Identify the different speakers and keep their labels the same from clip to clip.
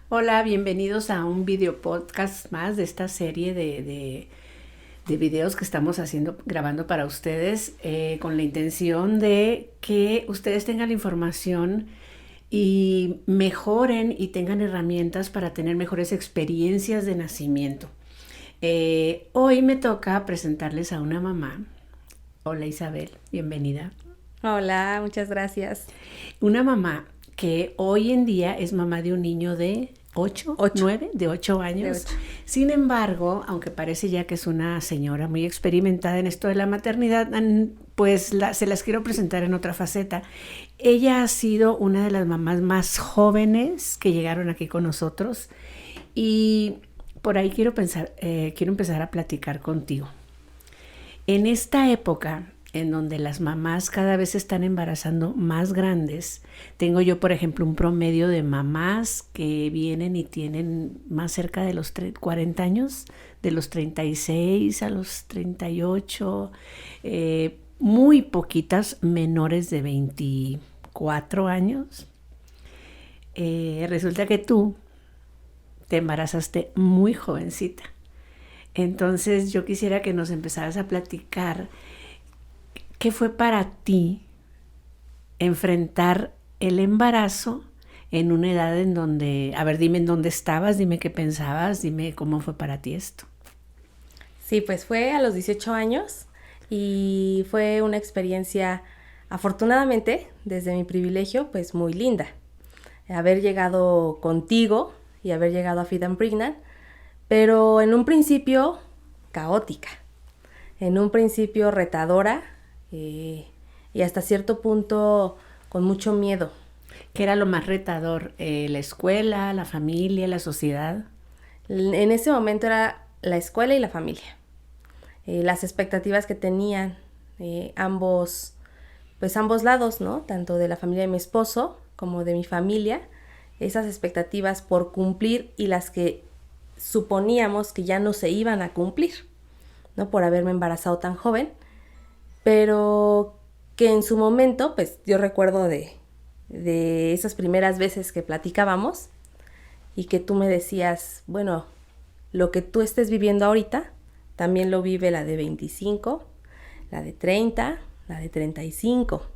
Speaker 1: Hola, bienvenidos a un video podcast más de esta serie de videos que estamos grabando para ustedes con la intención de que ustedes tengan la información y mejoren y tengan herramientas para tener mejores experiencias de nacimiento. Hoy me toca presentarles a una mamá. Hola Isabel, bienvenida.
Speaker 2: Hola, muchas gracias.
Speaker 1: Una mamá que hoy en día es mamá de un niño de 8, 9, de 8 años.
Speaker 2: De 8.
Speaker 1: Sin embargo, aunque parece ya que es una señora muy experimentada en esto de la maternidad, pues se las quiero presentar en otra faceta. Ella ha sido una de las mamás más jóvenes que llegaron aquí con nosotros y por ahí quiero empezar a platicar contigo. En esta época en donde las mamás cada vez se están embarazando más grandes, tengo yo, por ejemplo, un promedio de mamás que vienen y tienen más cerca de los 40 años, de los 36 a los 38, muy poquitas menores de 24 años. Resulta que tú te embarazaste muy jovencita. Entonces yo quisiera que nos empezaras a platicar qué fue para ti enfrentar el embarazo en una edad en donde, a ver, dime en dónde estabas, dime qué pensabas, dime cómo fue para ti esto.
Speaker 2: Sí, pues fue a los 18 años y fue una experiencia, afortunadamente, desde mi privilegio, pues muy linda. Haber llegado contigo y haber llegado a Fit and Pregnant, pero en un principio caótica, en un principio retadora y hasta cierto punto con mucho miedo.
Speaker 1: ¿Qué era lo más retador? ¿La escuela, la familia, la sociedad?
Speaker 2: En ese momento era la escuela y la familia. Las expectativas que tenían ambos lados, ¿no? Tanto de la familia de mi esposo como de mi familia, esas expectativas por cumplir y las que suponíamos que ya no se iban a cumplir, ¿no? Por haberme embarazado tan joven, pero que en su momento, pues yo recuerdo de esas primeras veces que platicábamos y que tú me decías, bueno, lo que tú estés viviendo ahorita, también lo vive la de 25, la de 30, la de 35.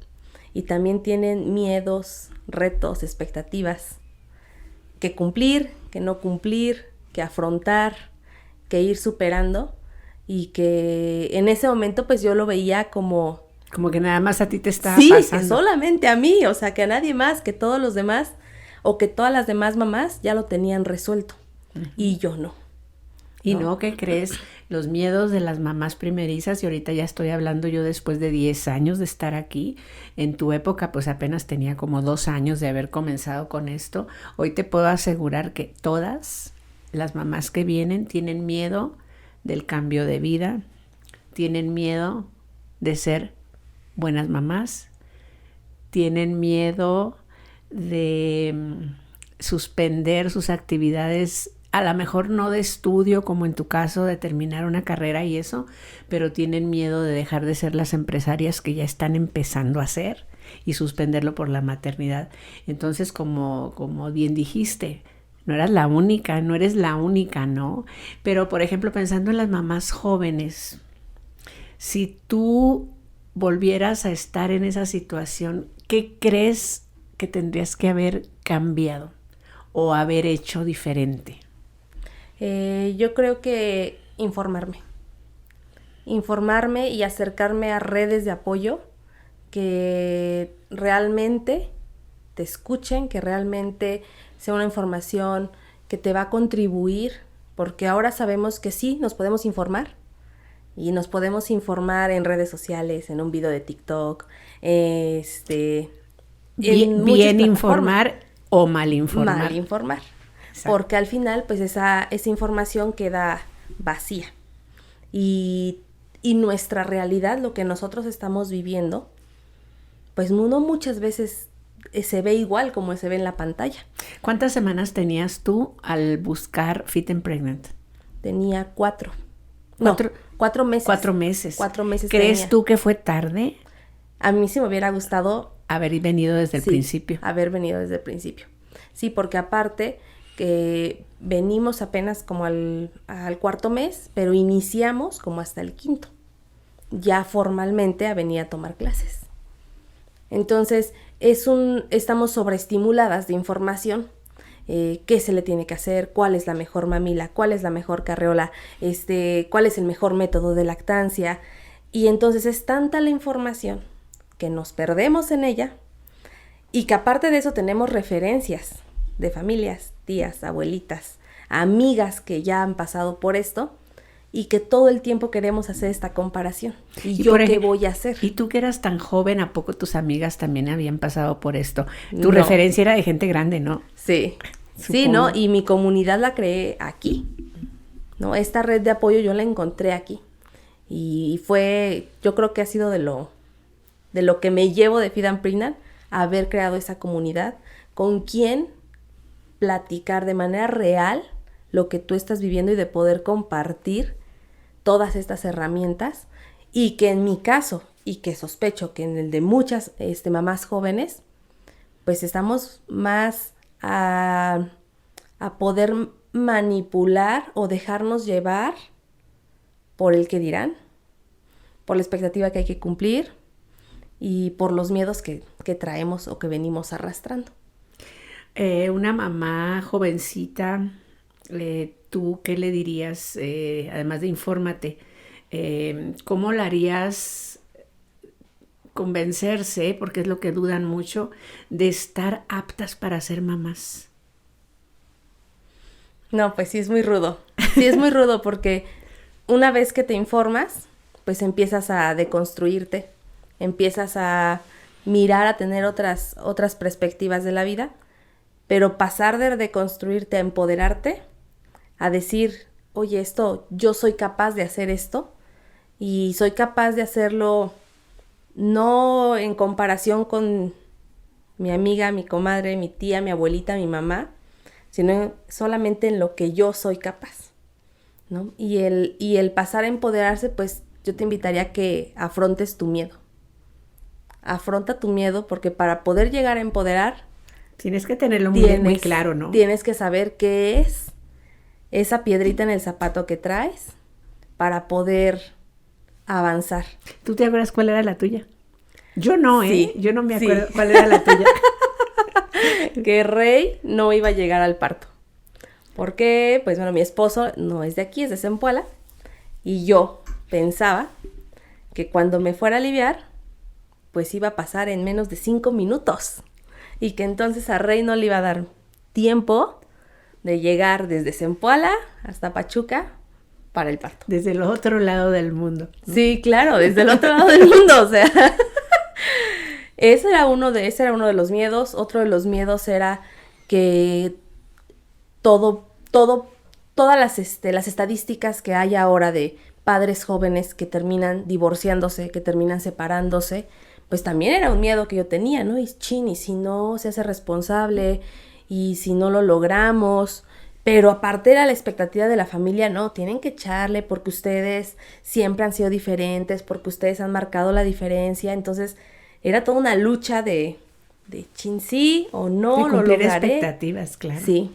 Speaker 2: Y también tienen miedos, retos, expectativas que cumplir, que no cumplir, que afrontar, que ir superando. Y que en ese momento pues yo lo veía como
Speaker 1: que nada más a ti te estaba
Speaker 2: pasando.
Speaker 1: Sí,
Speaker 2: que solamente a mí, o sea, que a nadie más, que todos los demás o que todas las demás mamás ya lo tenían resuelto. Uh-huh. Y yo no.
Speaker 1: Y no, ¿qué crees? Los miedos de las mamás primerizas, y ahorita ya estoy hablando yo después de 10 años de estar aquí. En tu época pues apenas tenía como 2 años de haber comenzado con esto. Hoy te puedo asegurar que todas las mamás que vienen tienen miedo del cambio de vida, tienen miedo de ser buenas mamás, tienen miedo de suspender sus actividades, a lo mejor no de estudio como en tu caso de terminar una carrera y eso, pero tienen miedo de dejar de ser las empresarias que ya están empezando a ser y suspenderlo por la maternidad. Entonces, como bien dijiste, no eres la única, ¿no? Pero, por ejemplo, pensando en las mamás jóvenes, si tú volvieras a estar en esa situación, ¿qué crees que tendrías que haber cambiado o haber hecho diferente?
Speaker 2: Yo creo que informarme y acercarme a redes de apoyo que realmente te escuchen, que realmente sea una información que te va a contribuir, porque ahora sabemos que sí, nos podemos informar y nos podemos informar en redes sociales, en un video de TikTok,
Speaker 1: bien informar o mal informar.
Speaker 2: Mal informar. Exacto. Porque al final, pues esa información queda vacía. Y nuestra realidad, lo que nosotros estamos viviendo, pues no muchas veces se ve igual como se ve en la pantalla.
Speaker 1: ¿Cuántas semanas tenías tú al buscar Fit and Pregnant?
Speaker 2: Tenía 4. No, 4 meses.
Speaker 1: 4 meses.
Speaker 2: 4 meses.
Speaker 1: ¿Crees
Speaker 2: tenía.
Speaker 1: tú que fue tarde?
Speaker 2: A mí sí me hubiera gustado
Speaker 1: haber venido desde el principio.
Speaker 2: Haber venido desde el principio. Sí, porque aparte que venimos apenas como al cuarto mes, pero iniciamos como hasta el quinto, ya formalmente a venir a tomar clases. Entonces, estamos sobreestimuladas de información, qué se le tiene que hacer, cuál es la mejor mamila, cuál es la mejor carreola, cuál es el mejor método de lactancia, y entonces es tanta la información que nos perdemos en ella, y que aparte de eso tenemos referencias de familias, tías, abuelitas, amigas que ya han pasado por esto, y que todo el tiempo queremos hacer esta comparación. ¿Y yo qué voy a hacer?
Speaker 1: Y tú que eras tan joven, ¿a poco tus amigas también habían pasado por esto? Tu referencia era de gente grande, ¿no?
Speaker 2: Sí, supongo. Sí, ¿no? Y mi comunidad la creé aquí, ¿no? Esta red de apoyo yo la encontré aquí. Y yo creo que ha sido de lo que me llevo de Feed and Pregnant, haber creado esa comunidad con quien platicar de manera real lo que tú estás viviendo y de poder compartir todas estas herramientas, y que en mi caso, y que sospecho que en el de muchas mamás jóvenes, pues estamos más a poder manipular o dejarnos llevar por el que dirán, por la expectativa que hay que cumplir y por los miedos que traemos o que venimos arrastrando.
Speaker 1: Una mamá jovencita, ¿tú qué le dirías, además de infórmate, cómo la harías convencerse, porque es lo que dudan mucho, de estar aptas para ser mamás?
Speaker 2: No, pues sí es muy rudo. Sí es muy rudo porque una vez que te informas, pues empiezas a deconstruirte, empiezas a mirar, a tener otras perspectivas de la vida, pero pasar de deconstruirte a empoderarte, a decir, oye, yo soy capaz de hacer esto, y soy capaz de hacerlo no en comparación con mi amiga, mi comadre, mi tía, mi abuelita, mi mamá, sino solamente en lo que yo soy capaz, ¿no? Y el pasar a empoderarse, pues yo te invitaría a que afrontes tu miedo. Afronta tu miedo, porque para poder llegar a empoderar,
Speaker 1: tienes que tenerlo muy claro, ¿no?
Speaker 2: Tienes que saber qué es esa piedrita en el zapato que traes para poder avanzar.
Speaker 1: ¿Tú te acuerdas cuál era la tuya? Yo no,
Speaker 2: sí,
Speaker 1: yo no me acuerdo cuál era la tuya.
Speaker 2: Que Rey no iba a llegar al parto. Porque, pues bueno, mi esposo no es de aquí, es de Zempoala. Y yo pensaba que cuando me fuera a aliviar, pues iba a pasar en menos de 5 minutos. Y que entonces a Rey no le iba a dar tiempo de llegar desde Zempoala hasta Pachuca para el parto.
Speaker 1: Desde el otro lado del mundo, ¿no?
Speaker 2: Sí, claro, desde el otro lado del mundo, o sea. Ese era uno de los miedos. Otro de los miedos era que todas las estadísticas que hay ahora de padres jóvenes que terminan divorciándose, que terminan separándose, pues también era un miedo que yo tenía, ¿no? Y si no se hace responsable, y si no lo logramos. Pero aparte era la expectativa de la familia, no, tienen que echarle porque ustedes siempre han sido diferentes, porque ustedes han marcado la diferencia. Entonces era toda una lucha de sí o no,
Speaker 1: de
Speaker 2: lo lograré.
Speaker 1: Expectativas, claro.
Speaker 2: Sí.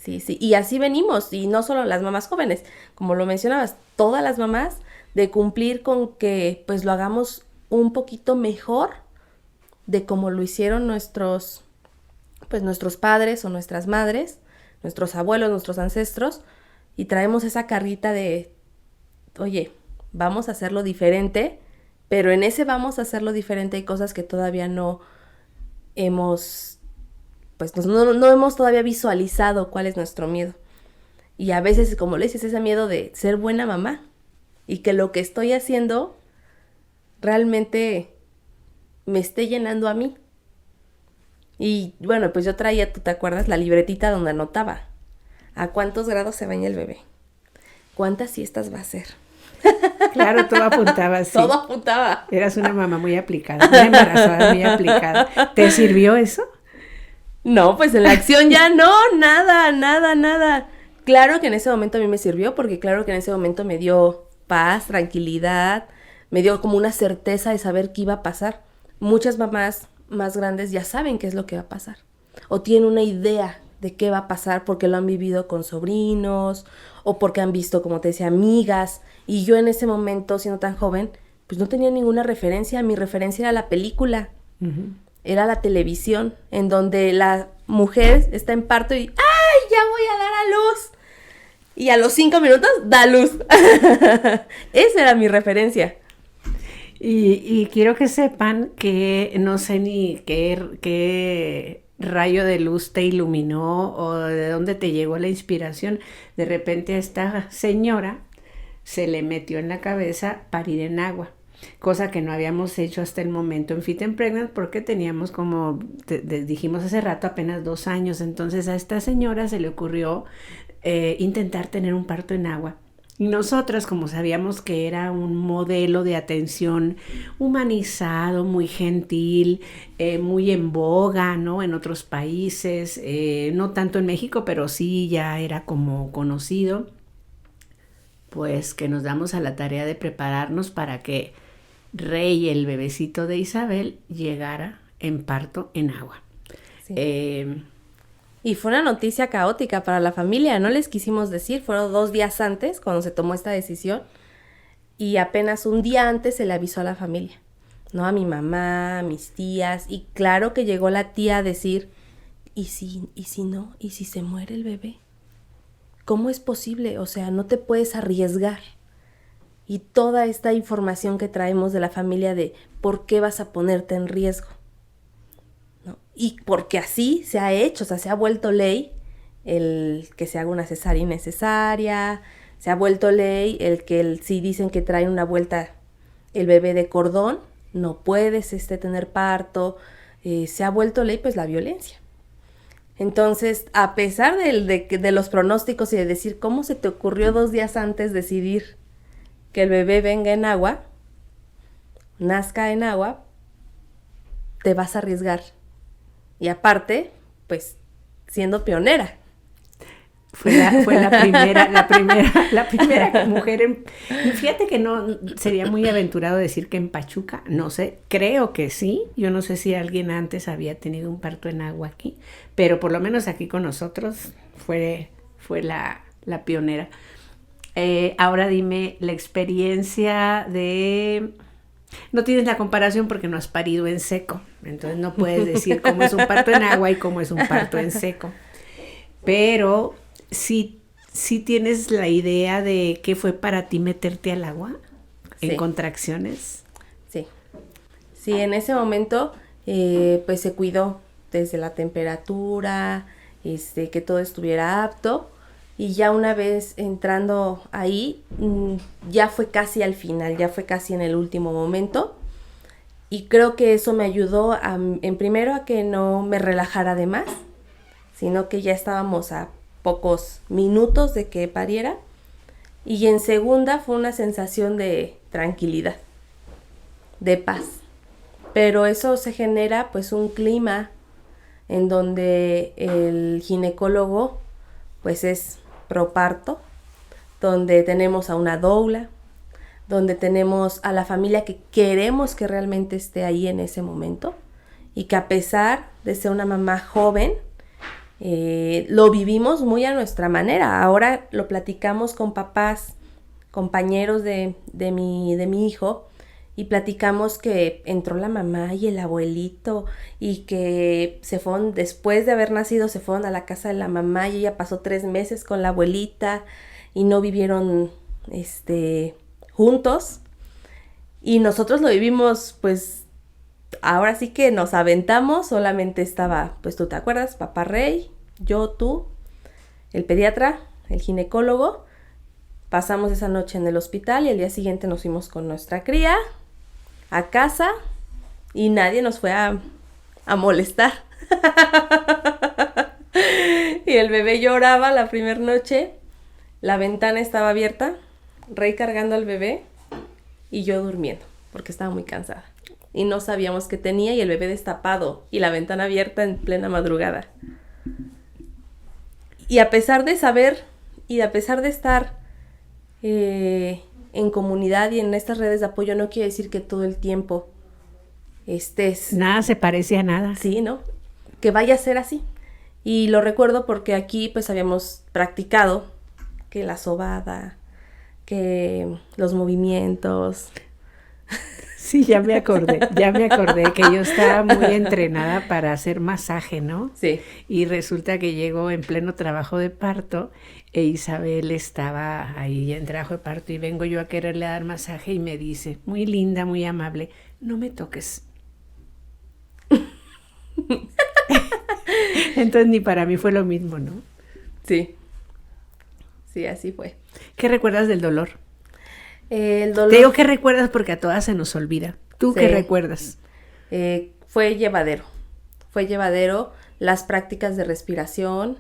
Speaker 2: Y así venimos, y no solo las mamás jóvenes, como lo mencionabas, todas las mamás, de cumplir con que pues lo hagamos un poquito mejor de como lo hicieron nuestros padres o nuestras madres, nuestros abuelos, nuestros ancestros, y traemos esa carrita de, oye, vamos a hacerlo diferente, pero en ese vamos a hacerlo diferente hay cosas que todavía no hemos, pues no hemos todavía visualizado cuál es nuestro miedo. Y a veces, como le dices, ese miedo de ser buena mamá, y que lo que estoy haciendo realmente me esté llenando a mí. Y bueno, pues yo traía, ¿tú te acuerdas? La libretita donde anotaba a cuántos grados se baña el bebé, cuántas siestas va a hacer.
Speaker 1: Claro, todo apuntaba, sí.
Speaker 2: Todo apuntaba.
Speaker 1: Eras una mamá muy aplicada, una embarazada muy aplicada. ¿Te sirvió eso?
Speaker 2: No, pues en la acción ya no, nada. Claro que en ese momento a mí me sirvió, porque claro que en ese momento me dio paz, tranquilidad, me dio como una certeza de saber qué iba a pasar. Muchas mamás más grandes ya saben qué es lo que va a pasar, o tienen una idea de qué va a pasar porque lo han vivido con sobrinos o porque han visto, como te decía, amigas. Y yo en ese momento, siendo tan joven, pues no tenía ninguna referencia. Mi referencia era la película, era la televisión, en donde la mujer está en parto y ¡ay, ya voy a dar a luz! Y a los 5 minutos da luz. Esa era mi referencia.
Speaker 1: Y quiero que sepan que no sé ni qué rayo de luz te iluminó o de dónde te llegó la inspiración. De repente a esta señora se le metió en la cabeza parir en agua, cosa que no habíamos hecho hasta el momento en Fit and Pregnant porque teníamos, como dijimos hace rato, apenas 2 años. Entonces a esta señora se le ocurrió intentar tener un parto en agua. Y nosotras, como sabíamos que era un modelo de atención humanizado, muy gentil, muy en boga, ¿no? En otros países, no tanto en México, pero sí ya era como conocido, pues que nos damos a la tarea de prepararnos para que Rey, el bebecito de Isabel, llegara en parto en agua.
Speaker 2: Sí. Y fue una noticia caótica para la familia, no les quisimos decir, fueron 2 días antes cuando se tomó esta decisión y apenas un día antes se le avisó a la familia, ¿no? A mi mamá, a mis tías, y claro que llegó la tía a decir, ¿y si no? ¿Y si se muere el bebé? ¿Cómo es posible? O sea, no te puedes arriesgar. Y toda esta información que traemos de la familia de por qué vas a ponerte en riesgo. ¿No? Y porque así se ha hecho, o sea, se ha vuelto ley el que se haga una cesárea innecesaria, se ha vuelto ley el que si dicen que trae una vuelta el bebé de cordón, no puedes tener parto, se ha vuelto ley pues la violencia. Entonces, a pesar de los pronósticos y de decir cómo se te ocurrió 2 días antes decidir que el bebé venga en agua, nazca en agua, te vas a arriesgar. Y aparte, pues, siendo pionera.
Speaker 1: Fue la primera mujer fíjate que no, sería muy aventurado decir que en Pachuca, no sé, creo que sí, yo no sé si alguien antes había tenido un parto en agua aquí, pero por lo menos aquí con nosotros fue la pionera. Ahora dime, la experiencia de... No tienes la comparación porque no has parido en seco, entonces no puedes decir cómo es un parto en agua y cómo es un parto en seco, pero sí tienes la idea de qué fue para ti meterte al agua en contracciones.
Speaker 2: Sí, en ese momento pues se cuidó desde la temperatura, que todo estuviera apto. Y ya una vez entrando ahí, ya fue casi al final, ya fue casi en el último momento. Y creo que eso me ayudó en primero a que no me relajara de más, sino que ya estábamos a pocos minutos de que pariera. Y en segunda fue una sensación de tranquilidad, de paz. Pero eso se genera pues un clima en donde el ginecólogo pues es proparto, donde tenemos a una doula, donde tenemos a la familia que queremos que realmente esté ahí en ese momento y que a pesar de ser una mamá joven, lo vivimos muy a nuestra manera. Ahora lo platicamos con papás, compañeros de mi hijo, y platicamos que entró la mamá y el abuelito y que se fueron, después de haber nacido, se fueron a la casa de la mamá y ella pasó 3 meses con la abuelita y no vivieron juntos. Y nosotros lo vivimos, pues, ahora sí que nos aventamos, solamente estaba, pues tú te acuerdas, papá Rey, yo, tú, el pediatra, el ginecólogo. Pasamos esa noche en el hospital y al día siguiente nos fuimos con nuestra cría a casa y nadie nos fue a molestar. Y el bebé lloraba la primera noche, la ventana estaba abierta, Rey cargando al bebé y yo durmiendo porque estaba muy cansada y no sabíamos qué tenía y el bebé destapado y la ventana abierta en plena madrugada. Y a pesar de saber y a pesar de estar en comunidad y en estas redes de apoyo, no quiere decir que todo el tiempo estés...
Speaker 1: Nada se parece a nada.
Speaker 2: Sí, ¿no? Que vaya a ser así. Y lo recuerdo porque aquí pues habíamos practicado que la sobada, que los movimientos.
Speaker 1: Sí, ya me acordé que yo estaba muy entrenada para hacer masaje, ¿no?
Speaker 2: Sí.
Speaker 1: Y resulta que llegó en pleno trabajo de parto e Isabel estaba ahí en trabajo de parto y vengo yo a quererle dar masaje y me dice, muy linda, muy amable, no me toques. Entonces ni para mí fue lo mismo, ¿no?
Speaker 2: Sí. Sí, así fue.
Speaker 1: ¿Qué recuerdas del dolor?
Speaker 2: El dolor.
Speaker 1: Te digo que recuerdas porque a todas se nos olvida. ¿Tú
Speaker 2: Sí.
Speaker 1: qué recuerdas?
Speaker 2: Fue llevadero. Fue llevadero las prácticas de respiración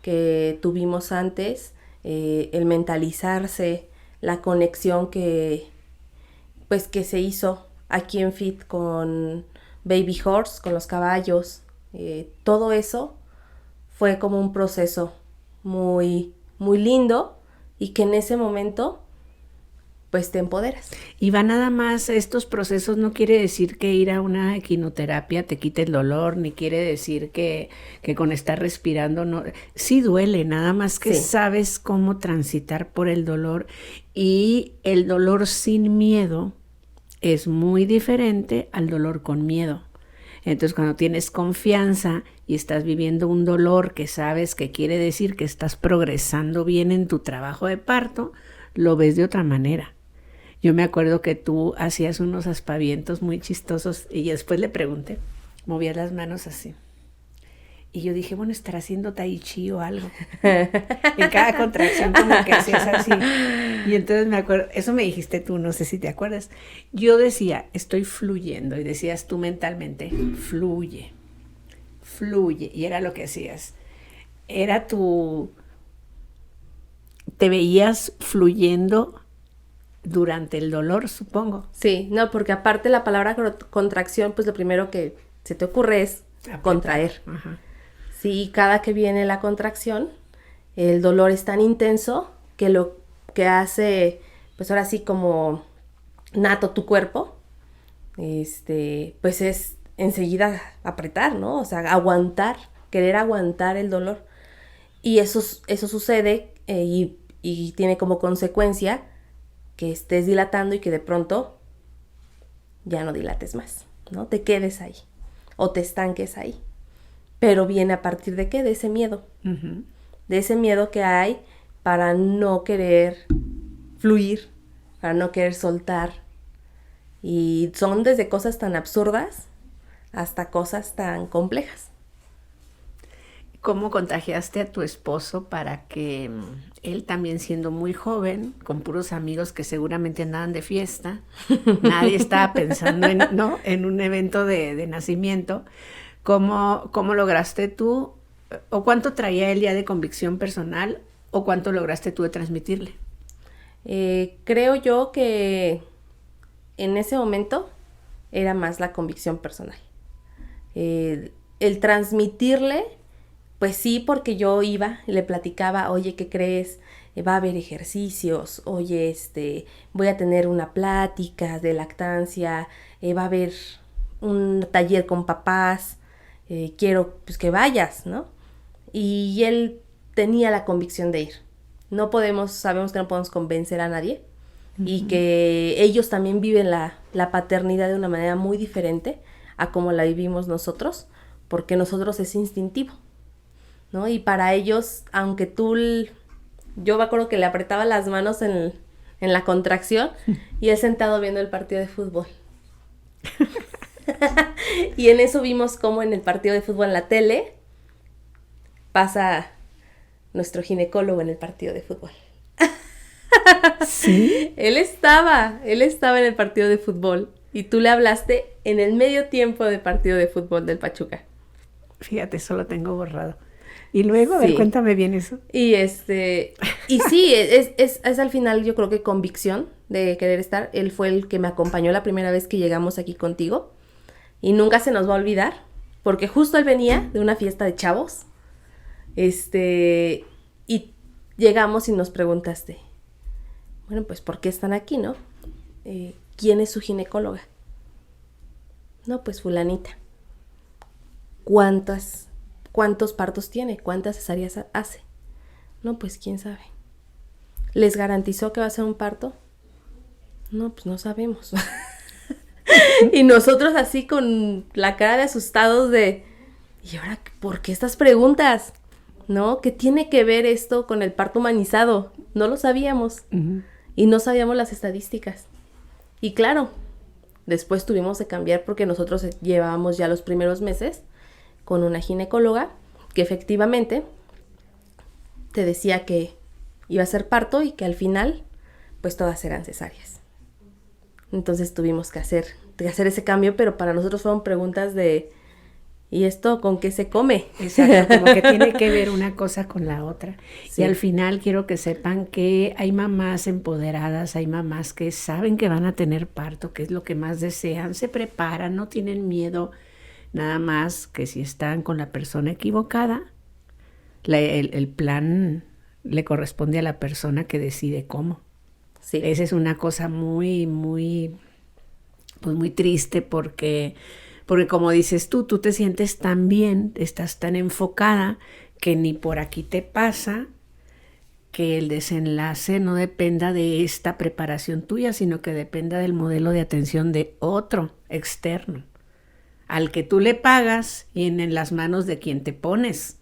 Speaker 2: que tuvimos antes, el mentalizarse, la conexión que se hizo aquí en FIT con Baby Horse, con los caballos. Todo eso fue como un proceso muy, muy lindo y que en ese momento pues te empoderas.
Speaker 1: Y va nada más, estos procesos no quiere decir que ir a una equinoterapia te quite el dolor, ni quiere decir que con estar respirando no. Sí duele, nada más que
Speaker 2: Sí.
Speaker 1: sabes cómo transitar por el dolor, y el dolor sin miedo es muy diferente al dolor con miedo. Entonces, cuando tienes confianza y estás viviendo un dolor que sabes que quiere decir que estás progresando bien en tu trabajo de parto, lo ves de otra manera. Yo me acuerdo que tú hacías unos aspavientos muy chistosos y después le pregunté, movías las manos así. Y yo dije, bueno, estará haciendo tai chi o algo. En cada contracción como que hacías así. Y entonces me acuerdo, eso me dijiste tú, no sé si te acuerdas. Yo decía, estoy fluyendo. Y decías tú mentalmente, fluye, fluye. Y era lo que hacías. Era te veías fluyendo durante el dolor, supongo.
Speaker 2: Sí, no, porque aparte la palabra contracción, pues lo primero que se te ocurre es contraer.
Speaker 1: Ajá.
Speaker 2: Sí, cada que viene la contracción, el dolor es tan intenso que lo que hace, pues ahora sí como nato tu cuerpo, pues es enseguida apretar, ¿no? O sea, aguantar, querer aguantar el dolor. Y eso sucede y tiene como consecuencia que estés dilatando y que de pronto ya no dilates más, ¿no? Te quedes ahí o te estanques ahí. Pero viene a partir de ¿qué? De ese miedo.
Speaker 1: Uh-huh.
Speaker 2: De ese miedo que hay para no querer fluir, para no querer soltar. Y son desde cosas tan absurdas hasta cosas tan complejas.
Speaker 1: ¿Cómo contagiaste a tu esposo para que él también siendo muy joven, con puros amigos que seguramente andaban de fiesta, nadie estaba pensando en un evento de nacimiento, ¿cómo lograste tú, o cuánto traía él ya de convicción personal, o cuánto lograste tú de transmitirle?
Speaker 2: Creo yo que en ese momento era más la convicción personal. El transmitirle, pues sí, porque yo iba y le platicaba, oye, ¿qué crees? Va a haber ejercicios, oye, voy a tener una plática de lactancia, va a haber un taller con papás, quiero pues que vayas, ¿no? Y él tenía la convicción de ir. Sabemos que no podemos convencer a nadie, uh-huh, y que ellos también viven la paternidad de una manera muy diferente a como la vivimos nosotros, porque nosotros es instintivo, ¿no? Y para ellos, aunque yo me acuerdo que le apretaba las manos en la contracción y él sentado viendo el partido de fútbol. Y en eso vimos cómo en el partido de fútbol en la tele pasa nuestro ginecólogo en el partido de fútbol.
Speaker 1: ¿Sí?
Speaker 2: Él estaba en el partido de fútbol y tú le hablaste en el medio tiempo del partido de fútbol del Pachuca.
Speaker 1: Fíjate, eso lo tengo borrado. Y luego, a ver, cuéntame bien eso.
Speaker 2: Y y sí, es al final yo creo que convicción de querer estar. Él fue el que me acompañó la primera vez que llegamos aquí contigo. Y nunca se nos va a olvidar, porque justo él venía de una fiesta de chavos. Y llegamos y nos preguntaste, bueno, pues, ¿por qué están aquí, no? ¿Quién es su ginecóloga? No, pues, fulanita. ¿Cuántas ¿Cuántos partos tiene? ¿Cuántas cesáreas hace? No, pues quién sabe. ¿Les garantizó que va a ser un parto? No, pues no sabemos. Y nosotros así con la cara de asustados de, ¿y ahora por qué estas preguntas? ¿No? ¿Qué tiene que ver esto con el parto humanizado? No lo sabíamos. Uh-huh. Y no sabíamos las estadísticas. Y claro, después tuvimos que cambiar porque nosotros llevábamos ya los primeros meses con una ginecóloga que efectivamente te decía que iba a ser parto y que al final pues todas eran cesáreas. Entonces tuvimos que hacer ese cambio, pero para nosotros fueron preguntas de ¿y esto con qué se come?
Speaker 1: Exacto, como que tiene que ver una cosa con la otra. Sí. Y al final quiero que sepan que hay mamás empoderadas, hay mamás que saben que van a tener parto, que es lo que más desean, se preparan, no tienen miedo, nada más que si están con la persona equivocada, el plan le corresponde a la persona que decide cómo. Sí. Esa es una cosa muy, muy, pues muy triste porque como dices tú te sientes tan bien, estás tan enfocada que ni por aquí te pasa que el desenlace no dependa de esta preparación tuya, sino que dependa del modelo de atención de otro externo, al que tú le pagas y en las manos de quien te pones.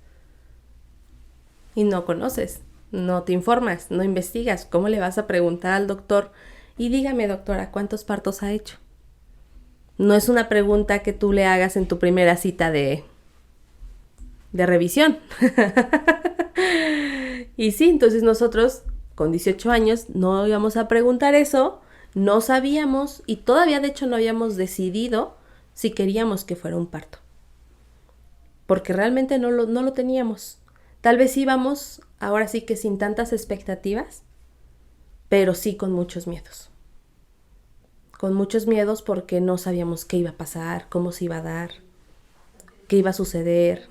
Speaker 2: Y no conoces, no te informas, no investigas. ¿Cómo le vas a preguntar al doctor? Y dígame, doctora, ¿cuántos partos ha hecho? No es una pregunta que tú le hagas en tu primera cita de revisión. Y sí, entonces nosotros con 18 años no íbamos a preguntar eso, no sabíamos y todavía de hecho no habíamos decidido si queríamos que fuera un parto. Porque realmente no lo teníamos. Tal vez íbamos, ahora sí que sin tantas expectativas, pero sí con muchos miedos. Con muchos miedos porque no sabíamos qué iba a pasar, cómo se iba a dar, qué iba a suceder.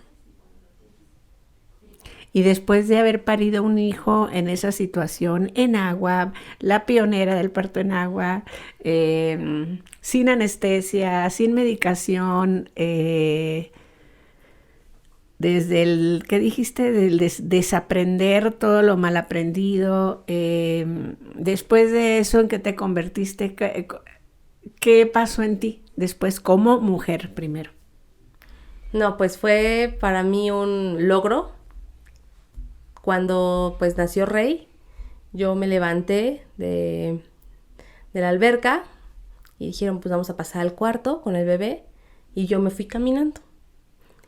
Speaker 1: Y después de haber parido un hijo en esa situación, en agua, la pionera del parto en agua, sin anestesia, sin medicación, desde el, ¿qué dijiste? Del desaprender todo lo mal aprendido, después de eso en que te convertiste, ¿qué pasó en ti después como mujer primero?
Speaker 2: No, pues fue para mí un logro. Cuando pues nació Rey, yo me levanté de la alberca y dijeron pues vamos a pasar al cuarto con el bebé y yo me fui caminando.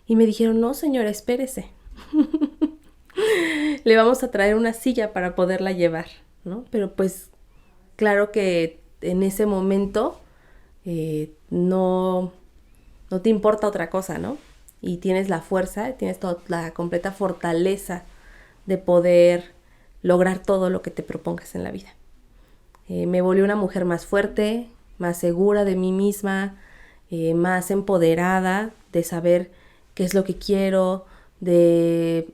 Speaker 2: Y me dijeron, no señora, espérese. Le vamos a traer una silla para poderla llevar, ¿no? Pero pues claro que en ese momento no te importa otra cosa, ¿no? Y tienes la fuerza, tienes la completa fortaleza de poder lograr todo lo que te propongas en la vida. Me volví una mujer más fuerte, más segura de mí misma, más empoderada de saber qué es lo que quiero, de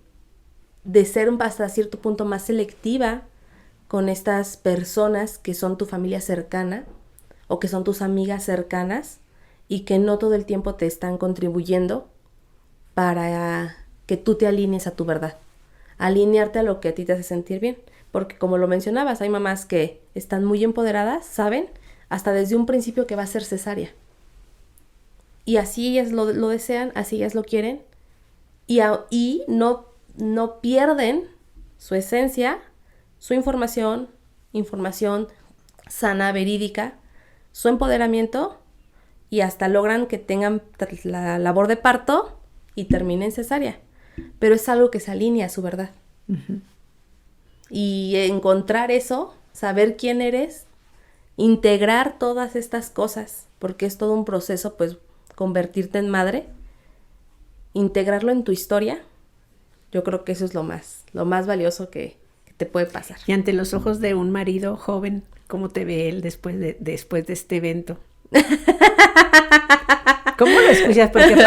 Speaker 2: ser hasta cierto punto más selectiva con estas personas que son tu familia cercana o que son tus amigas cercanas y que no todo el tiempo te están contribuyendo para que tú te alinees a tu verdad, alinearte a lo que a ti te hace sentir bien, porque como lo mencionabas, hay mamás que están muy empoderadas, saben hasta desde un principio que va a ser cesárea. Y así ellas lo desean, así ellas lo quieren. Y no pierden su esencia, su información sana, verídica, su empoderamiento y hasta logran que tengan la labor de parto y terminen cesárea. Pero es algo que se alinea a su verdad. Uh-huh. Y encontrar eso, saber quién eres, integrar todas estas cosas, porque es todo un proceso, pues, convertirte en madre, integrarlo en tu historia, yo creo que eso es lo más valioso que te puede pasar.
Speaker 1: Y ante los ojos de un marido joven, ¿cómo te ve él después de este evento? ¿Cómo lo escuchas? Porque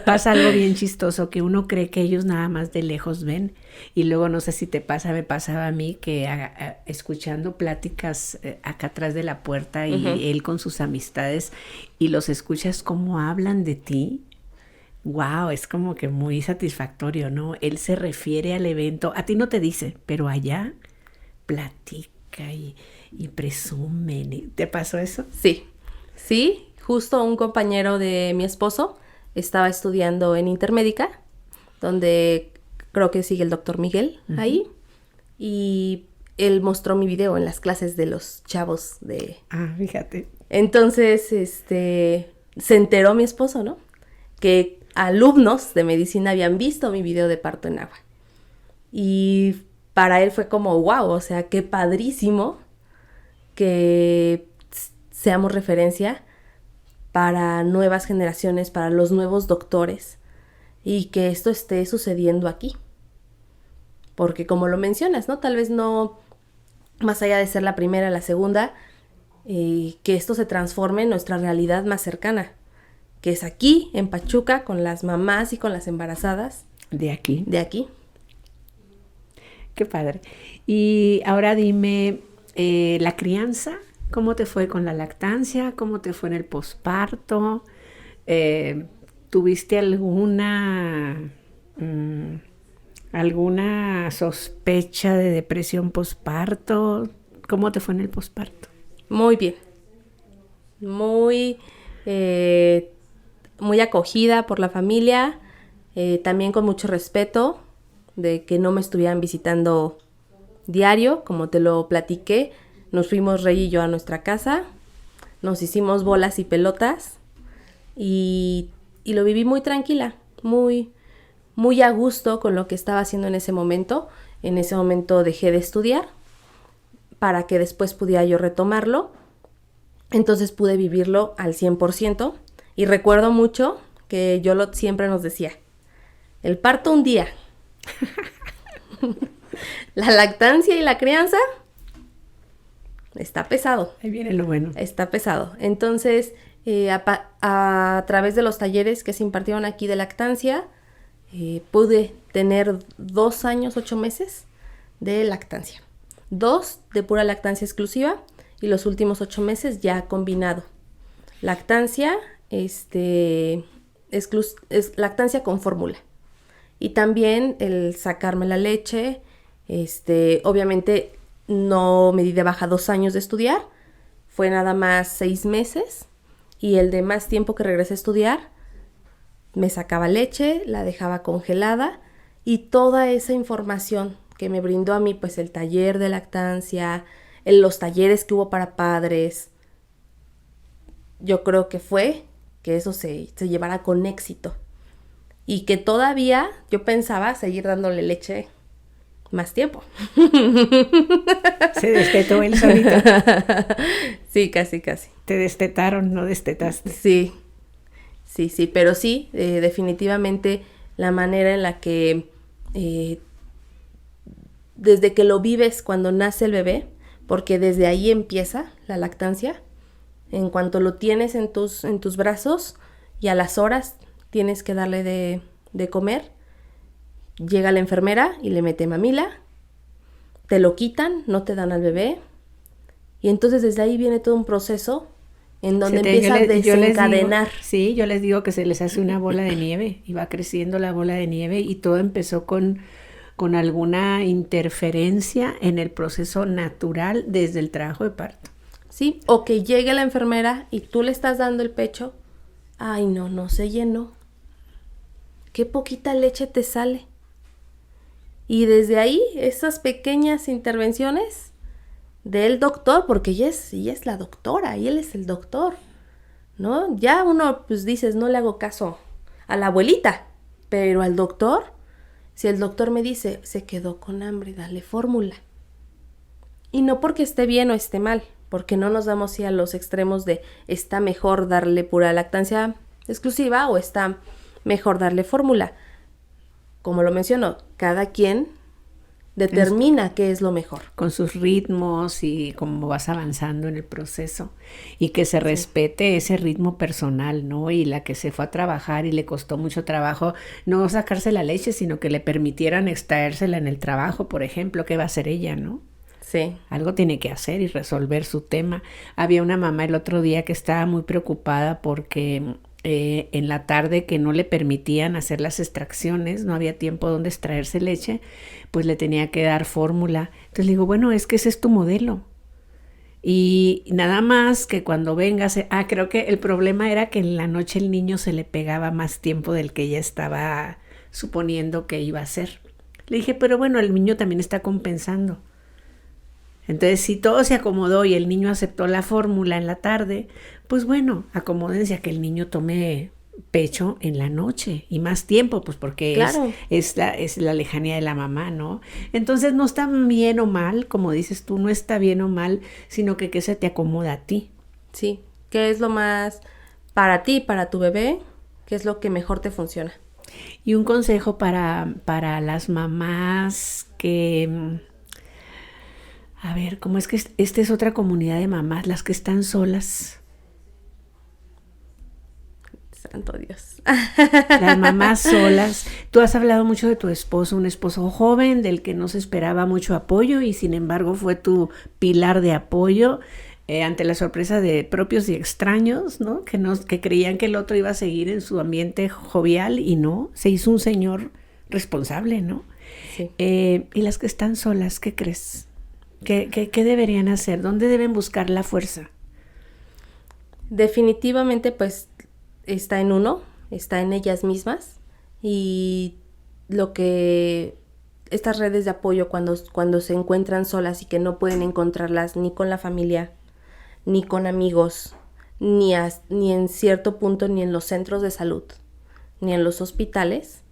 Speaker 1: pasa algo bien chistoso, que uno cree que ellos nada más de lejos ven, y luego no sé si te pasa, me pasaba a mí que escuchando pláticas acá atrás de la puerta y uh-huh. Él con sus amistades, y los escuchas cómo hablan de ti, Wow, es como que muy satisfactorio, ¿no? Él se refiere al evento, a ti no te dice, pero allá platica y presumen. ¿Te pasó eso?
Speaker 2: Sí, sí, justo un compañero de mi esposo estaba estudiando en Intermédica, donde creo que sigue el doctor Miguel ahí, y él mostró mi video en las clases de los chavos de...
Speaker 1: Ah, fíjate.
Speaker 2: Entonces, se enteró mi esposo, ¿no? Que alumnos de medicina habían visto mi video de parto en agua. Y para él fue como, wow, o sea, qué padrísimo que seamos referencia para nuevas generaciones, para los nuevos doctores, y que esto esté sucediendo aquí. Porque como lo mencionas, ¿no? Tal vez no, más allá de ser la primera, la segunda, que esto se transforme en nuestra realidad más cercana, que es aquí, en Pachuca, con las mamás y con las embarazadas.
Speaker 1: De aquí.
Speaker 2: De aquí.
Speaker 1: Qué padre. Y ahora dime, la crianza, ¿cómo te fue con la lactancia? ¿Cómo te fue en el posparto? ¿Tuviste alguna sospecha de depresión posparto? ¿Cómo te fue en el posparto?
Speaker 2: Muy bien. Muy, muy acogida por la familia, también con mucho respeto de que no me estuvieran visitando diario, como te lo platiqué. Nos fuimos Rey y yo a nuestra casa, nos hicimos bolas y pelotas y lo viví muy tranquila, muy, muy a gusto con lo que estaba haciendo en ese momento. En ese momento dejé de estudiar para que después pudiera yo retomarlo. Entonces pude vivirlo al 100%. Y recuerdo mucho que siempre nos decía, el parto un día, la lactancia y la crianza está pesado.
Speaker 1: Ahí viene lo bueno.
Speaker 2: Está pesado. Entonces, a través de los talleres que se impartieron aquí de lactancia, pude tener 2 años, 8 meses de lactancia. 2 de pura lactancia exclusiva y los últimos 8 meses ya combinado. Lactancia, es lactancia con fórmula. Y también el sacarme la leche, obviamente no me di de baja 2 años de estudiar, fue nada más 6 meses. Y el de más tiempo que regresé a estudiar, me sacaba leche, la dejaba congelada y toda esa información que me brindó a mí, pues el taller de lactancia, los talleres que hubo para padres, yo creo que fue que eso se llevara con éxito. Y que todavía yo pensaba seguir dándole leche más tiempo.
Speaker 1: Se destetó él solito.
Speaker 2: Sí, casi.
Speaker 1: Te destetaron, no destetaste.
Speaker 2: Sí, pero sí, definitivamente la manera en la que desde que lo vives cuando nace el bebé, porque desde ahí empieza la lactancia, en cuanto lo tienes en tus brazos y a las horas tienes que darle de comer, llega la enfermera y le mete mamila, te lo quitan, no te dan al bebé, y entonces desde ahí viene todo un proceso en donde empieza a desencadenar.
Speaker 1: Yo les digo que se les hace una bola de nieve y va creciendo la bola de nieve y todo empezó con alguna interferencia en el proceso natural desde el trabajo de parto.
Speaker 2: Sí, o que llegue la enfermera y tú le estás dando el pecho, ay no se llenó, qué poquita leche te sale. Y desde ahí, esas pequeñas intervenciones del doctor, porque ella es la doctora y él es el doctor, ¿no? Ya uno, pues dices, no le hago caso a la abuelita, pero al doctor, si el doctor me dice, se quedó con hambre, dale fórmula. Y no porque esté bien o esté mal, porque no nos damos así a los extremos de está mejor darle pura lactancia exclusiva o está mejor darle fórmula. Como lo menciono, cada quien determina qué es lo mejor.
Speaker 1: Con sus ritmos y cómo vas avanzando en el proceso. Y que se respete ese ritmo personal, ¿no? Y la que se fue a trabajar y le costó mucho trabajo no sacarse la leche, sino que le permitieran extraérsela en el trabajo, por ejemplo. ¿Qué va a hacer ella, no?
Speaker 2: Sí.
Speaker 1: Algo tiene que hacer y resolver su tema. Había una mamá el otro día que estaba muy preocupada porque en la tarde que no le permitían hacer las extracciones, no había tiempo donde extraerse leche, pues le tenía que dar fórmula. Entonces le digo, bueno, es que ese es tu modelo. Y nada más que cuando vengas, creo que el problema era que en la noche el niño se le pegaba más tiempo del que ella estaba suponiendo que iba a ser. Le dije, pero bueno, el niño también está compensando. Entonces, si todo se acomodó y el niño aceptó la fórmula en la tarde, pues bueno, acomódense a que el niño tome pecho en la noche y más tiempo, pues porque
Speaker 2: Claro.
Speaker 1: es la lejanía de la mamá, ¿no? Entonces no está bien o mal, como dices tú, no está bien o mal, sino que se te acomoda a ti.
Speaker 2: Sí, ¿qué es lo más para ti, para tu bebé? ¿Qué es lo que mejor te funciona?
Speaker 1: Y un consejo para las mamás que... A ver, ¿cómo es que esta es otra comunidad de mamás, las que están solas?
Speaker 2: Santo Dios.
Speaker 1: Las mamás solas. Tú has hablado mucho de tu esposo, un esposo joven del que no se esperaba mucho apoyo y sin embargo fue tu pilar de apoyo ante la sorpresa de propios y extraños, ¿no? Que creían que el otro iba a seguir en su ambiente jovial y no, se hizo un señor responsable, ¿no?
Speaker 2: Sí.
Speaker 1: Y las que están solas, ¿qué crees? ¿Qué deberían hacer? ¿Dónde deben buscar la fuerza?
Speaker 2: Definitivamente, pues, está en uno, está en ellas mismas. Y lo que estas redes de apoyo cuando se encuentran solas y que no pueden encontrarlas ni con la familia, ni con amigos, ni en cierto punto, ni en los centros de salud, ni en los hospitales,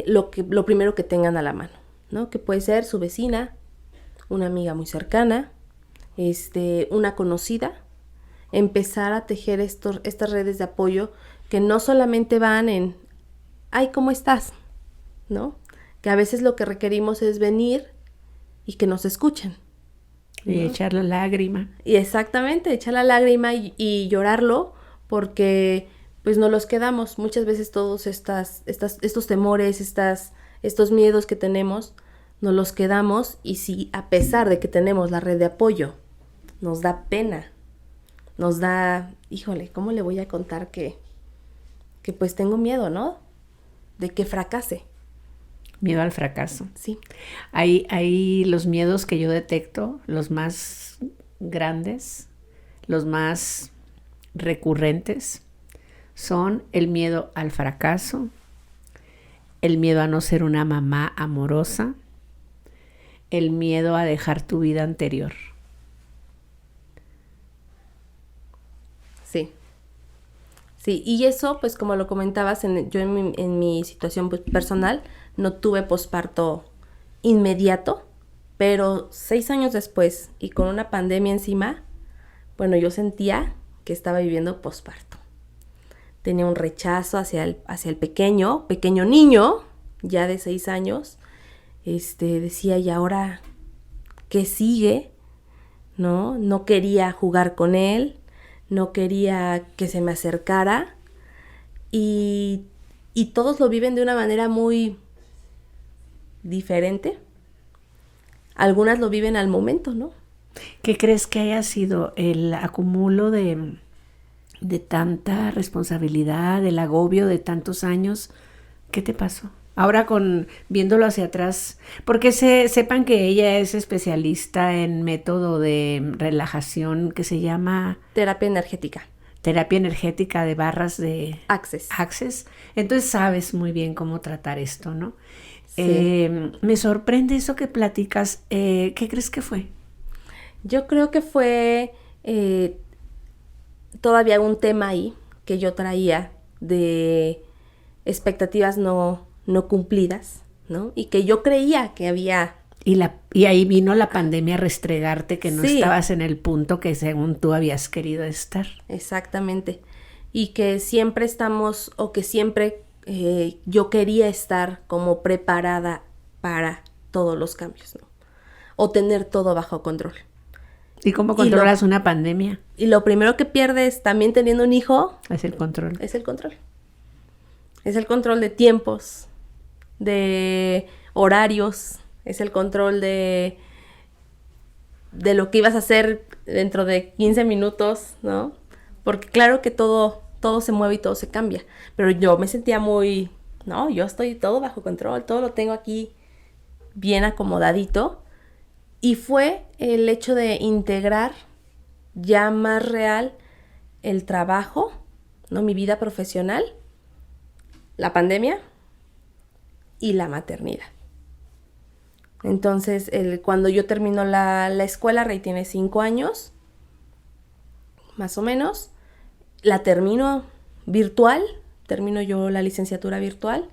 Speaker 2: lo primero que tengan a la mano, ¿no? Que puede ser su vecina, una amiga muy cercana, una conocida, empezar a tejer estas redes de apoyo que no solamente van en, ay, ¿cómo estás? ¿No? Que a veces lo que requerimos es venir y que nos escuchen.
Speaker 1: Y
Speaker 2: ¿no?
Speaker 1: echar la lágrima.
Speaker 2: Y exactamente, echar la lágrima y llorarlo porque pues no los quedamos. Muchas veces todos estos temores, estos miedos que tenemos, nos los quedamos y si a pesar de que tenemos la red de apoyo, nos da pena, nos da, híjole, ¿cómo le voy a contar que pues tengo miedo, ¿no? De que fracase.
Speaker 1: Miedo al fracaso.
Speaker 2: Sí.
Speaker 1: Hay los miedos que yo detecto, los más grandes, los más recurrentes, son el miedo al fracaso, el miedo a no ser una mamá amorosa, el miedo a dejar tu vida anterior.
Speaker 2: Sí. Sí, y eso, pues como lo comentabas, yo en mi situación pues, personal, no tuve posparto inmediato, pero 6 años después y con una pandemia encima, bueno, yo sentía que estaba viviendo posparto. Tenía un rechazo hacia el pequeño niño, ya de 6 años. Decía, ¿y ahora qué sigue? ¿No? No quería jugar con él. No quería que se me acercara y todos lo viven de una manera muy diferente. Algunas lo viven al momento, ¿no?
Speaker 1: ¿Qué crees que haya sido el acumulo de tanta responsabilidad, el agobio de tantos años? ¿Qué te pasó? Ahora viéndolo hacia atrás, porque sepan que ella es especialista en método de relajación que se llama...
Speaker 2: Terapia energética.
Speaker 1: Terapia energética de barras de...
Speaker 2: Access.
Speaker 1: Entonces sabes muy bien cómo tratar esto, ¿no?
Speaker 2: Sí.
Speaker 1: Me sorprende eso que platicas. ¿Qué crees que fue?
Speaker 2: Yo creo que fue todavía un tema ahí que yo traía de expectativas no cumplidas, ¿no? Y que yo creía que había...
Speaker 1: Y ahí vino la pandemia a restregarte que no
Speaker 2: Sí.
Speaker 1: estabas en el punto que según tú habías querido estar.
Speaker 2: Exactamente. Y que siempre estamos, o que siempre yo quería estar como preparada para todos los cambios, ¿no? O tener todo bajo control.
Speaker 1: ¿Y cómo controlas una pandemia?
Speaker 2: Y lo primero que pierdes también teniendo un hijo...
Speaker 1: Es el control.
Speaker 2: Es el control. Es el control de tiempos, de horarios, es el control de lo que ibas a hacer dentro de 15 minutos, ¿no? Porque claro que todo todo se mueve y todo se cambia. Pero yo me sentía muy, no, yo estoy todo bajo control, todo lo tengo aquí bien acomodadito. Y fue el hecho de integrar ya más real el trabajo, ¿no? Mi vida profesional, la pandemia y la maternidad. Entonces, cuando yo termino la escuela, Rey tiene 5 años, más o menos. La termino virtual, termino yo la licenciatura virtual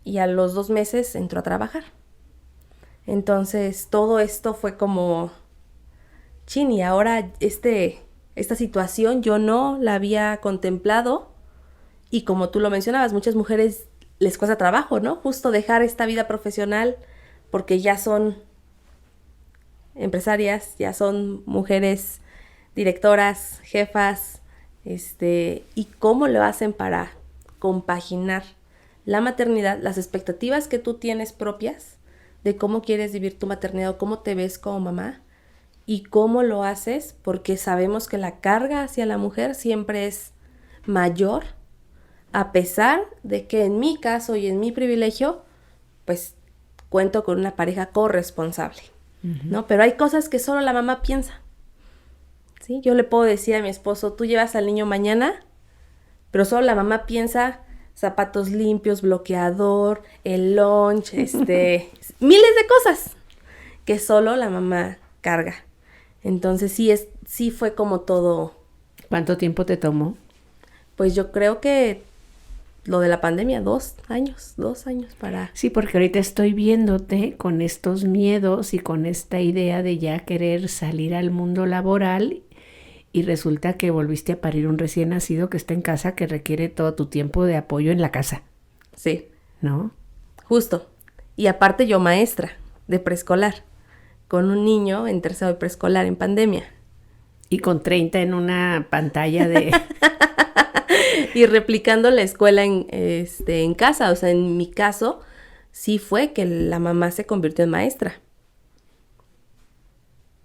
Speaker 2: y a los 2 meses entro a trabajar. Entonces, todo esto fue como, chin, y ahora esta situación yo no la había contemplado. Y como tú lo mencionabas, muchas mujeres les cuesta trabajo, ¿no? Justo dejar esta vida profesional porque ya son empresarias, ya son mujeres directoras, jefas, y cómo lo hacen para compaginar la maternidad, las expectativas que tú tienes propias de cómo quieres vivir tu maternidad o cómo te ves como mamá y cómo lo haces, porque sabemos que la carga hacia la mujer siempre es mayor, a pesar de que en mi caso y en mi privilegio, pues cuento con una pareja corresponsable, ¿no? Pero hay cosas que solo la mamá piensa, ¿sí? Yo le puedo decir a mi esposo, tú llevas al niño mañana, pero solo la mamá piensa zapatos limpios, bloqueador, el lunch, miles de cosas que solo la mamá carga. Entonces sí fue como todo.
Speaker 1: ¿Cuánto tiempo te tomó?
Speaker 2: Pues yo creo que lo de la pandemia, 2 años para...
Speaker 1: Sí, porque ahorita estoy viéndote con estos miedos y con esta idea de ya querer salir al mundo laboral y resulta que volviste a parir un recién nacido que está en casa, que requiere todo tu tiempo de apoyo en la casa.
Speaker 2: Sí.
Speaker 1: ¿No?
Speaker 2: Justo. Y aparte yo maestra de preescolar, con un niño en tercero de preescolar en pandemia.
Speaker 1: Y con 30 en una pantalla de...
Speaker 2: Y replicando la escuela en casa. O sea, en mi caso, sí fue que la mamá se convirtió en maestra.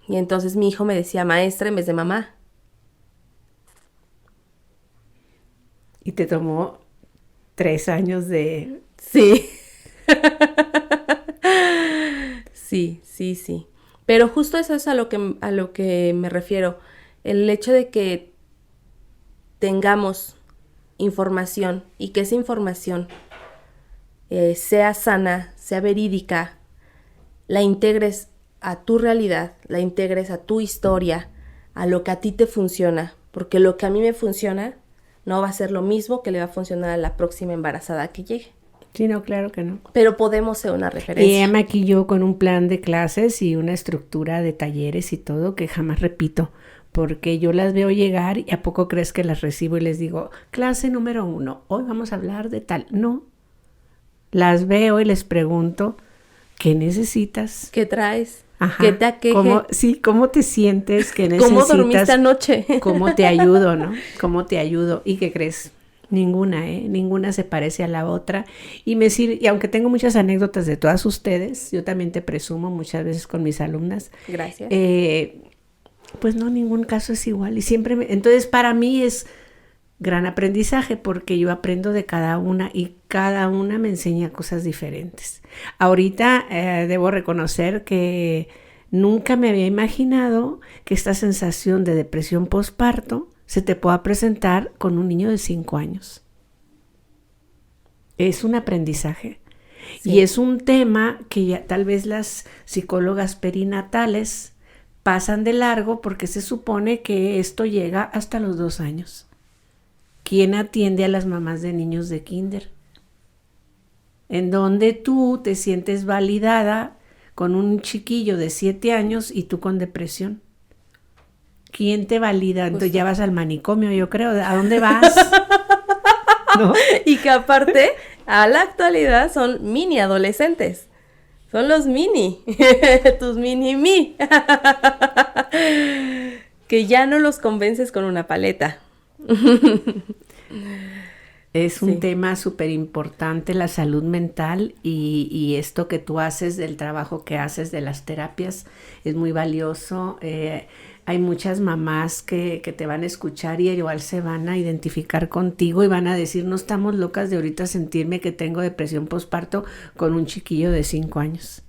Speaker 2: Y entonces mi hijo me decía maestra en vez de mamá.
Speaker 1: Y te tomó 3 años de...
Speaker 2: Sí. Sí. Pero justo eso es a lo que me refiero. El hecho de que tengamos información y que esa información sea sana, sea verídica, la integres a tu realidad, la integres a tu historia, a lo que a ti te funciona, porque lo que a mí me funciona no va a ser lo mismo que le va a funcionar a la próxima embarazada que llegue.
Speaker 1: Sí, no, claro que no.
Speaker 2: Pero podemos ser una referencia.
Speaker 1: Y ella me maquilló con un plan de clases y una estructura de talleres y todo que jamás repito, porque yo las veo llegar y ¿a poco crees que las recibo y les digo, clase número 1, hoy vamos a hablar de tal? No, las veo y les pregunto, ¿qué necesitas?
Speaker 2: ¿Qué traes?
Speaker 1: Ajá.
Speaker 2: ¿Qué te aqueje?
Speaker 1: ¿Cómo te sientes? ¿Qué necesitas?
Speaker 2: ¿Cómo dormiste anoche?
Speaker 1: ¿Cómo te ayudo, no? ¿Cómo te ayudo? ¿Y qué crees? Ninguna se parece a la otra y me sirve, y aunque tengo muchas anécdotas de todas ustedes, yo también te presumo muchas veces con mis alumnas.
Speaker 2: Gracias.
Speaker 1: Pues no, ningún caso es igual y siempre entonces para mí es gran aprendizaje porque yo aprendo de cada una y cada una me enseña cosas diferentes. Ahorita debo reconocer que nunca me había imaginado que esta sensación de depresión postparto se te pueda presentar con un niño de 5 años. Es un aprendizaje. Sí. Y es un tema que ya tal vez las psicólogas perinatales pasan de largo porque se supone que esto llega hasta los 2 años. ¿Quién atiende a las mamás de niños de kinder? En donde tú te sientes validada con un chiquillo de 7 años y tú con depresión. ¿Quién te valida? Entonces ya vas al manicomio, yo creo. ¿A dónde vas? ¿No?
Speaker 2: Y que aparte, a la actualidad son mini adolescentes. Son los mini. Tus mini-mi. Que ya no los convences con una paleta.
Speaker 1: Es un
Speaker 2: Sí.
Speaker 1: tema súper importante, la salud mental y esto que tú haces, del trabajo que haces de las terapias, es muy valioso. Hay muchas mamás que te van a escuchar y igual se van a identificar contigo y van a decir, no estamos locas de ahorita sentirme que tengo depresión postparto con un chiquillo de 5 años.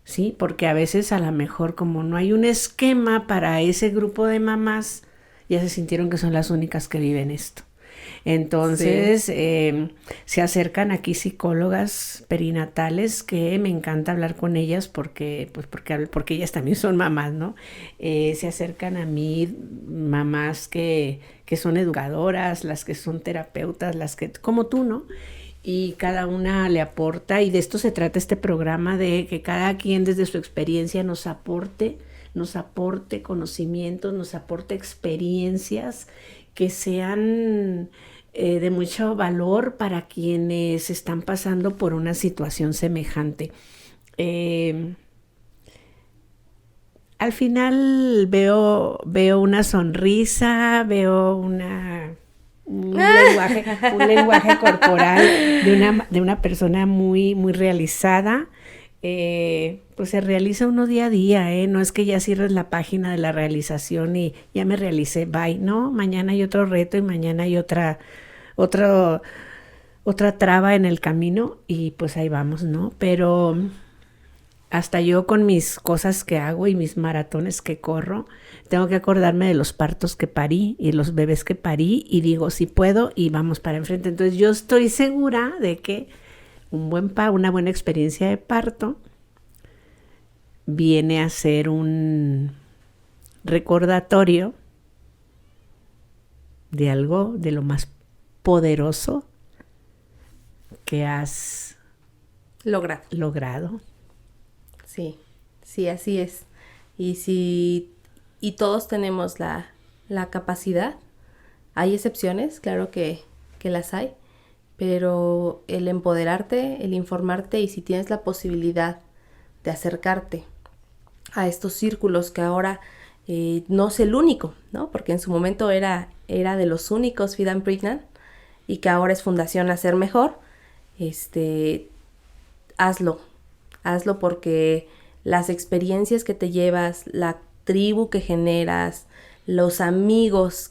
Speaker 1: Sí, porque a veces a lo mejor como no hay un esquema para ese grupo de mamás, ya se sintieron que son las únicas que viven esto.
Speaker 2: Sí.
Speaker 1: Entonces, se acercan aquí psicólogas perinatales que me encanta hablar con ellas porque ellas también son mamás, ¿no? Se acercan a mí mamás que son educadoras, las que son terapeutas, las que, como tú, ¿no? Y cada una le aporta, y de esto se trata este programa, de que cada quien desde su experiencia nos aporte conocimientos, nos aporte experiencias que sean de mucho valor para quienes están pasando por una situación semejante. Eh, Al final veo una sonrisa, veo un lenguaje corporal de una persona muy, muy realizada. Pues se realiza uno día a día, ¿eh? No es que ya cierres la página de la realización y ya me realicé, bye. No, mañana hay otro reto y mañana hay otro, otra traba en el camino y pues ahí vamos, ¿no? Pero hasta yo con mis cosas que hago y mis maratones que corro, tengo que acordarme de los partos que parí y los bebés que parí y digo, si puedo y vamos para enfrente. Entonces yo estoy segura de que una buena experiencia de parto viene a ser un recordatorio de algo de lo más poderoso que has logrado.
Speaker 2: Sí, sí, así es. Y todos tenemos la capacidad. Hay excepciones, claro que las hay, pero el empoderarte, el informarte y si tienes la posibilidad de acercarte a estos círculos que ahora no es el único, ¿no? Porque en su momento era de los únicos Feed and Pregnant y que ahora es Fundación Nacer Mejor, hazlo porque las experiencias que te llevas, la tribu que generas, los amigos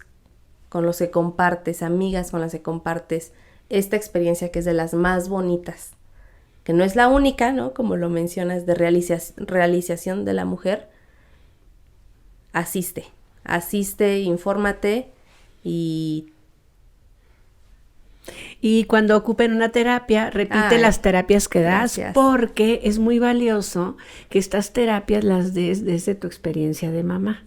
Speaker 2: con los que compartes, amigas con las que compartes, esta experiencia que es de las más bonitas, que no es la única, ¿no? Como lo mencionas, de realización de la mujer, asiste, infórmate y
Speaker 1: cuando ocupen una terapia, repite las terapias que das,
Speaker 2: gracias.
Speaker 1: Porque es muy valioso que estas terapias las des desde tu experiencia de mamá.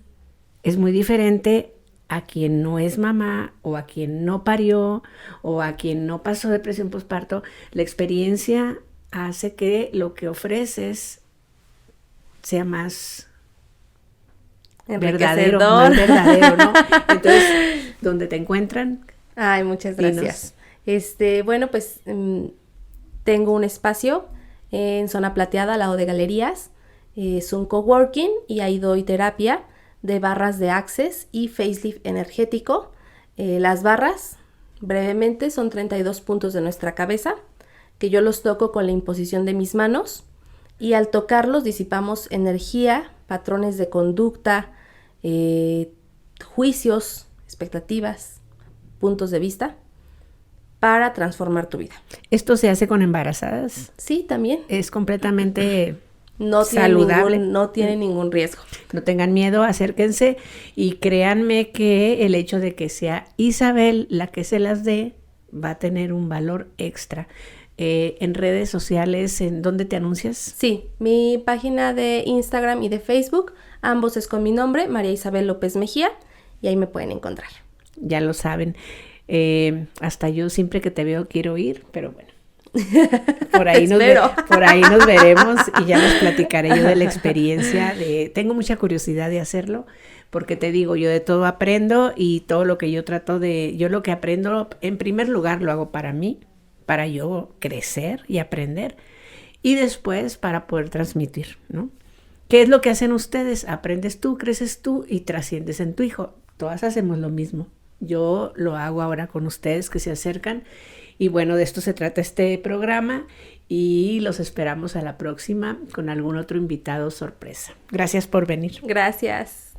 Speaker 1: Es muy diferente a quien no es mamá o a quien no parió o a quien no pasó depresión postparto. La experiencia hace que lo que ofreces sea más verdadero, ¿no? Entonces, ¿dónde te encuentran?
Speaker 2: Ay, muchas gracias. Bueno, pues tengo un espacio en Zona Plateada, al lado de Galerías. Es un coworking y ahí doy terapia de barras de Access y facelift energético. Las barras, brevemente, son 32 puntos de nuestra cabeza, que yo los toco con la imposición de mis manos y al tocarlos disipamos energía, patrones de conducta, juicios, expectativas, puntos de vista para transformar tu vida.
Speaker 1: ¿Esto se hace con embarazadas?
Speaker 2: Sí, también.
Speaker 1: Es completamente
Speaker 2: saludable. No tiene ningún riesgo.
Speaker 1: No tengan miedo, acérquense y créanme que el hecho de que sea Isabel la que se las dé va a tener un valor extra. En redes sociales, ¿en dónde te anuncias?
Speaker 2: Sí, mi página de Instagram y de Facebook, ambos es con mi nombre, María Isabel López Mejía, y ahí me pueden encontrar.
Speaker 1: Ya lo saben. Hasta yo siempre que te veo quiero ir, pero bueno. Por ahí nos veremos y ya les platicaré yo de la experiencia. Tengo mucha curiosidad de hacerlo porque te digo, yo de todo aprendo y todo lo que yo yo lo que aprendo, en primer lugar lo hago para mí, para yo crecer y aprender y después para poder transmitir, ¿no? ¿Qué es lo que hacen ustedes? Aprendes tú, creces tú y trasciendes en tu hijo. Todas hacemos lo mismo. Yo lo hago ahora con ustedes que se acercan. Y bueno, de esto se trata este programa y los esperamos a la próxima con algún otro invitado sorpresa. Gracias por venir.
Speaker 2: Gracias.